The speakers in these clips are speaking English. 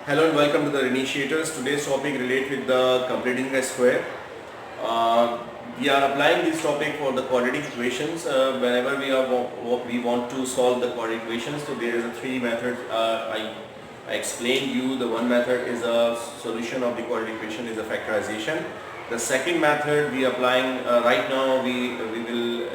Hello and welcome to the initiators. Today's topic relates with the completing a square. Uh, we are applying this topic for the quadratic equations. Whenever we want to solve the quadratic equations, so there is a three methods. I explained you. The one method is a solution of the quadratic equation is a factorization. The second method we applying right now. We will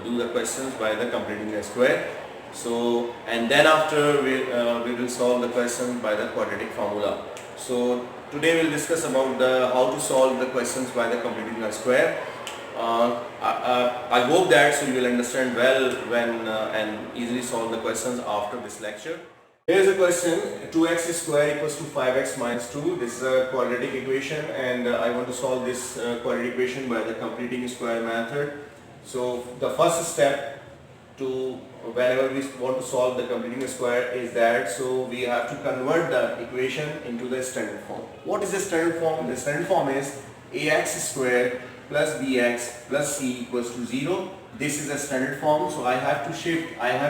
do the questions by the completing a square. So, and then after we will solve the question by the quadratic formula. So today we'll discuss about how to solve the questions by the completing a square. I hope that so you will understand well when and easily solve the questions after this lecture. Here is a question: 2x square equals to 5x minus 2. This is a quadratic equation, and I want to solve this quadratic equation by the completing square method. So the first step to whenever we want to solve the completing square is that so we have to convert the equation into the standard form. What is the standard form? The standard form is ax squared plus bx plus c equals to 0. This is a standard form, so I have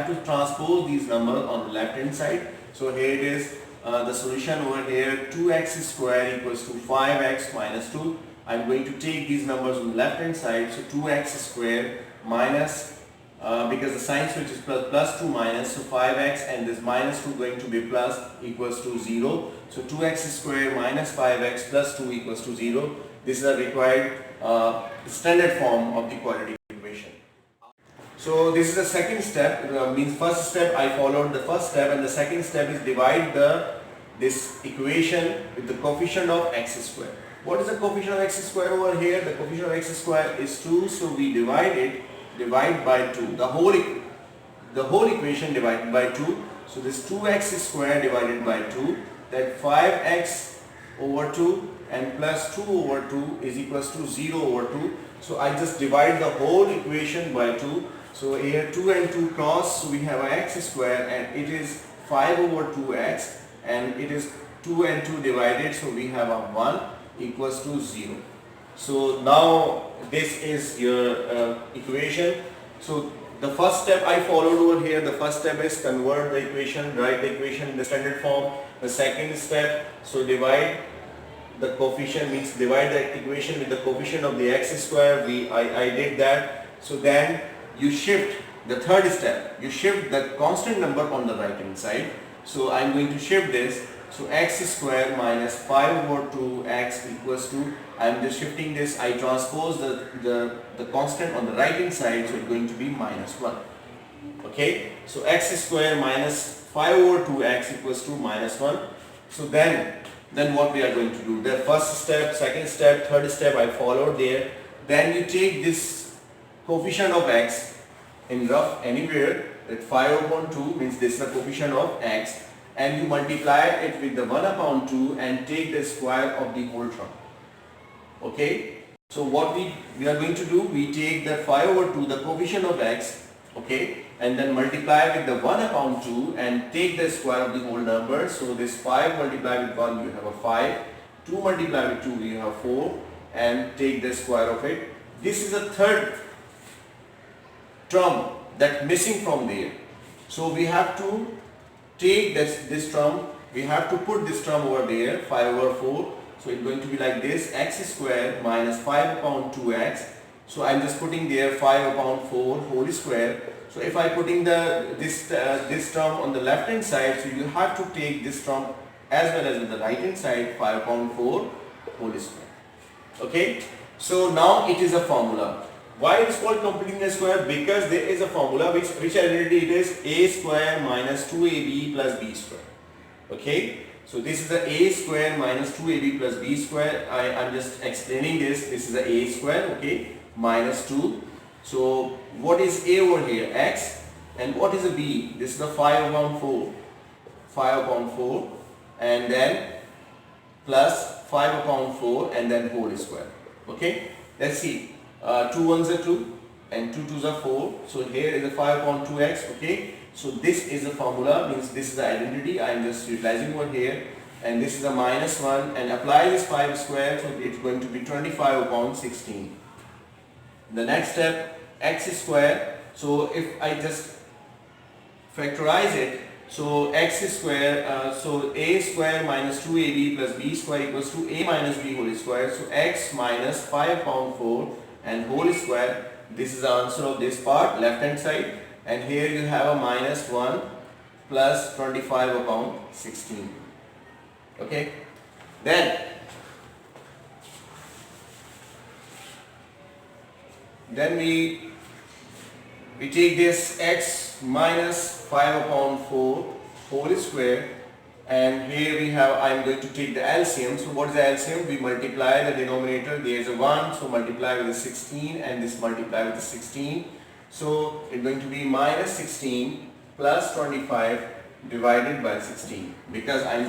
to transpose these numbers on the left hand side. So here it is, the solution over here: 2x squared equals to 5x minus 2. I'm going to take these numbers on the left hand side, so 2x squared minus because the sign switch is plus 2 minus, so 5x and this minus 2 going to be plus equals to 0. So 2x square minus 5x plus 2 equals to 0. This is a required standard form of the quadratic equation. So this is the second step, means first step I followed the first step, and the second step is divide this equation with the coefficient of x square. What is the coefficient of x square over here? The coefficient of x square is 2, so we divide by 2, the whole equation divided by 2. So this 2x square divided by 2, that 5x over 2 and plus 2 over 2 is equals to 0 over 2. So I just divide the whole equation by 2. So here 2 and 2 cross, so we have a x square, and it is 5 over 2x, and it is 2 and 2 divided, so we have a 1 equals to 0. So now this is your equation. So the first step I followed over here, the first step is convert the equation, write the equation in the standard form. The second step, so divide the coefficient, means divide the equation with the coefficient of the x square. I did that. So then you shift the third step, you shift the constant number on the right hand side. So I'm going to shift this. So x square minus 5 over 2x equals to, I am just shifting this, I transpose the constant on the right hand side, so it's going to be minus 1. Okay, so x square minus 5 over 2x equals to minus 1. So then what we are going to do, the first step, second step, third step I followed there. Then you take this coefficient of x in rough anywhere, that 5 upon 2 means this is the coefficient of x, and you multiply it with the 1 upon 2 and take the square of the whole term. Okay, so what we are going to do, we take the 5 over 2, the coefficient of x, okay, and then multiply with the 1 upon 2 and take the square of the whole number. So this 5 multiplied with 1, you have a 5, 2 multiplied with 2, you have 4, and take the square of it. This is a third term that missing from there. So we have to take this term, we have to put this term over there, 5 over 4. So it's going to be like this: x square minus 5 upon 2x. So I'm just putting there 5 upon 4 whole square. So if I putting this term on the left hand side, so you have to take this term as well as on the right hand side, 5 upon 4 whole square. Okay, so now it is a formula. Why it is called completing a square? Because there is a formula which identity it is a square minus 2ab plus b square. Okay, so this is the a square minus 2ab plus b square. I am just explaining this. This is the a square, okay, minus 2. So what is a over here? X. And what is a b? This is the 5 upon 4. 5 upon 4, and then plus 5 upon 4, and then whole square. Okay, let's see. 2 ones are 2 and 2 twos are 4. So here is a 5 upon 2x. Okay, so this is the formula, means this is the identity I am just utilizing over here, and this is a minus 1, and apply this 5 square, so it's going to be 25 upon 16. The next step, x square. So if I just factorize it, So x square, so a square minus 2ab plus b square equals to a minus b whole square. So x minus 5 upon 4 and whole square. This is the answer of this part, left hand side. And here you have a minus 1 plus 25 upon 16. Okay. Then we take this x minus 5 upon 4 whole square, and here we have, I am going to take the LCM. So what is the LCM? We multiply the denominator, there is a 1, so multiply with the 16 and this multiply with the 16. So it's going to be minus 16 plus 25 divided by 16, because I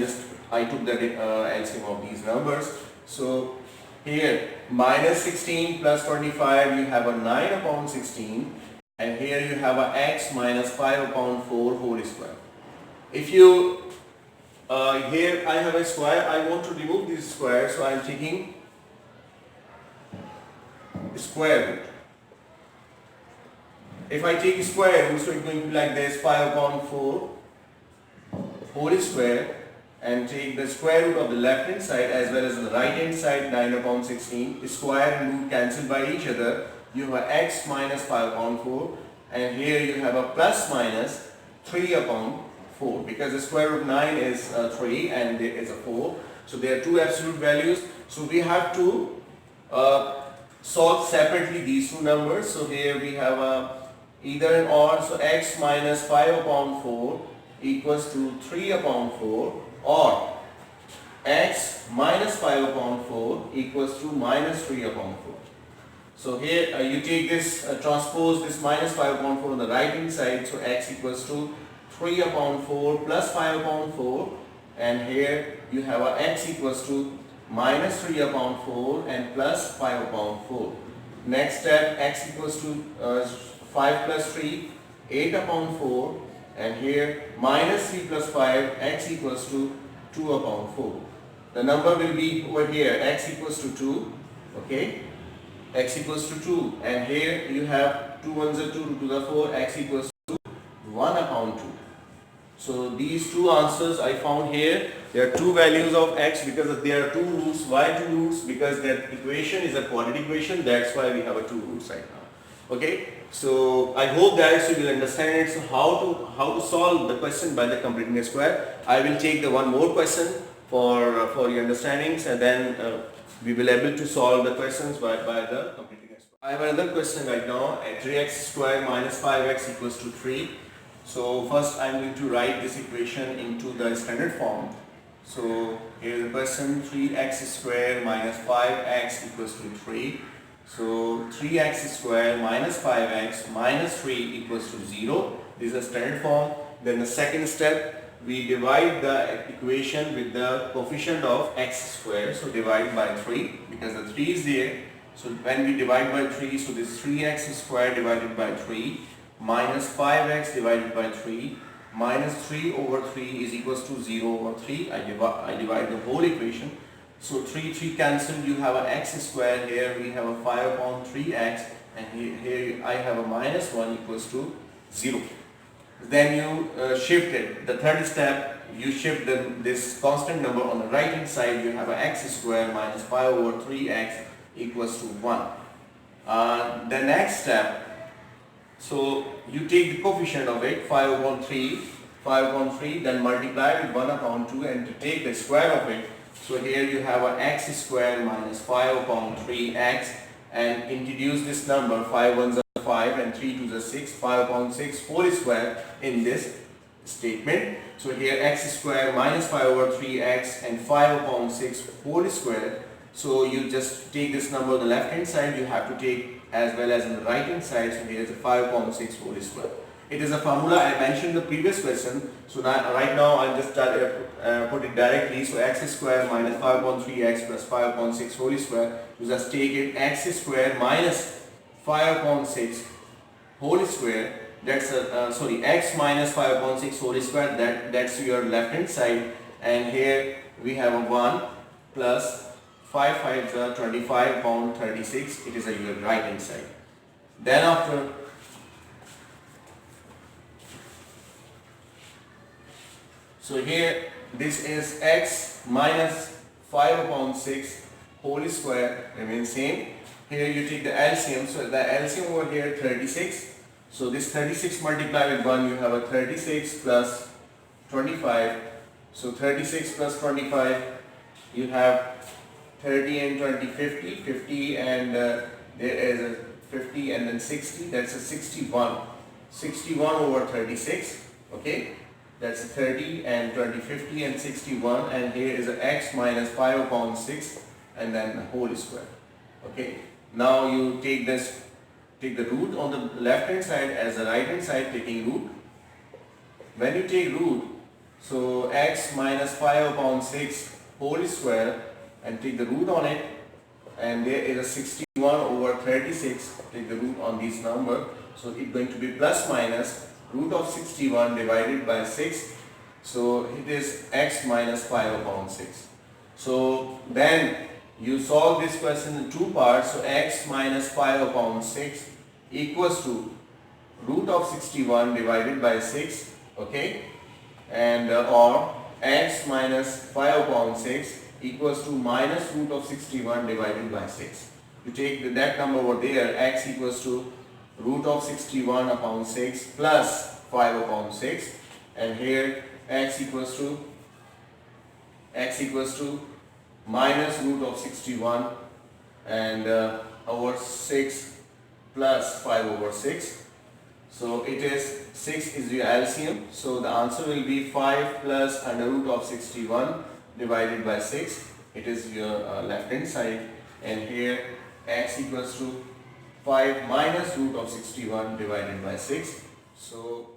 took the LCM of these numbers. So here minus 16 plus 25, you have a 9 upon 16, and here you have a x minus 5 upon 4 whole square. If you here I have a square, I want to remove this square, so I am taking square root. If I take square root, so it's going to be like this, 5 upon 4 whole square, and take the square root of the left hand side as well as the right hand side, 9 upon 16. Square and root cancel by each other. You have x minus 5 upon 4, and here you have a plus minus 3 upon 4, because the square root of 9 is 3 and there is a 4. So there are two absolute values. So we have to solve separately these two numbers. So here we have either an or, so x minus 5 upon 4 equals to 3 upon 4, or x minus 5 upon 4 equals to minus 3 upon 4. So here you take this, transpose this minus 5 upon 4 on the right hand side, so x equals to 3 upon 4 plus 5 upon 4, and here you have a x equals to minus 3 upon 4 and plus 5 upon 4. Next step, x equals to 5 plus 3, 8 upon 4, and here minus 3 plus 5, x equals to 2 upon 4. The number will be over here, x equals to 2, okay, x equals to 2, and here you have 2 ones are 2 to the 4, x equals to 1 upon 2. So these two answers I found here. There are two values of x because there are two roots. Why two roots? Because that equation is a quadratic equation, that's why we have a two roots right now. Okay, so I hope that you will understand it. So how to solve the question by the completing a square. I will take the one more question for your understandings, and then we will able to solve the questions by the completing a square. I have another question right now. 3x square minus 5x equals to 3. So first I am going to write this equation into the standard form. So here is the question, 3x square minus 5x equals to 3. So 3x square minus 5x minus 3 equals to 0. This is a standard form. Then the second step, we divide the equation with the coefficient of x square. So divide by 3 because the 3 is there. So when we divide by 3, so this 3x square divided by 3 minus 5x divided by 3 minus 3 over 3 is equals to 0 over 3. I divide the whole equation. So 3 cancel, you have a x square, here we have a 5 upon 3x, and here I have a minus 1 equals to 0. Then you shift it. The third step, you shift this constant number on the right hand side, you have a x square minus 5 over 3x equals to 1. The next step, so you take the coefficient of it, 5 upon 3, then multiply with 1 upon 2, and to take the square of it. So here you have a x square minus 5 upon 3x, and introduce this number, 5 ones are 5 and 3 2s are 6, 5 upon 6 whole square in this statement. So here x square minus 5 over 3x and 5 upon 6 whole square. So you just take this number on the left hand side, you have to take as well as in the right hand side. So here is a 5 upon 6 whole square. It is a formula I mentioned in the previous question. So now, right now I'll just put it directly. So x square minus 5 upon 3x plus 5 upon 6 whole square. So just take it, x square minus 5 upon 6 whole square. That's x minus 5 upon 6 whole square. That's your left hand side. And here we have a 1 plus 5 5s are 25 upon 36. It is your right hand side. Then after So here this is x minus 5 upon 6 whole square remains same. Here you take the LCM, so the LCM over here 36. So this 36 multiplied with 1, you have a 36 plus 25. So 36 plus 25, you have 30 and 20, 50, 50 and there is a 50 and then 60, that's a 61. 61 over 36, okay? That's a 30 and 20, 50 and 61, and here is a x minus 5 upon 6 and then the whole square, okay? Now you take the root on the left hand side as the right hand side, taking root. When you take root, so x minus 5 upon 6 whole square and take the root on it, and there is a 61 over 36, take the root on this number, so it's going to be plus minus root of 61 divided by 6, so it is x minus 5 upon 6. So then you solve this question in two parts, so x minus 5 upon 6 equals to root of 61 divided by 6, okay, and or x minus 5 upon 6 equals to minus root of 61 divided by 6. You take that number over there, x equals to root of 61 upon 6 plus 5 upon 6, and here x equals to minus root of 61 and over 6 plus 5 over 6. So it is 6 is your LCM, so the answer will be 5 plus under root of 61 divided by 6. It is your left hand side, and here x equals to 5 minus root of 61 divided by 6. So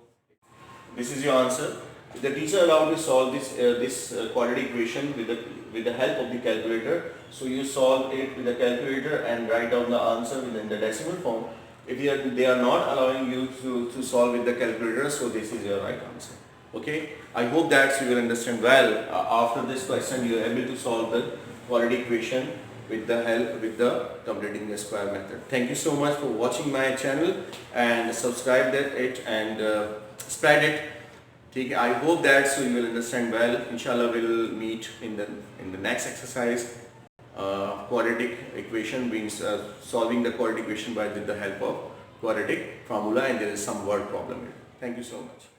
this is your answer. The teacher allowed you to solve this quadratic equation with the help of the calculator. So you solve it with the calculator and write down the answer within the decimal form. If they are not allowing you to solve with the calculator, so this is your right answer. Okay, I hope that you will understand well. After this question, you are able to solve the quadratic equation with the help with the completing the square method. Thank you so much for watching my channel, and subscribe it and spread it. I hope that so you will understand well. Inshallah, we will meet in the next exercise. Quadratic equation means solving the quadratic equation with the help of quadratic formula, and there is some word problem here. Thank you so much.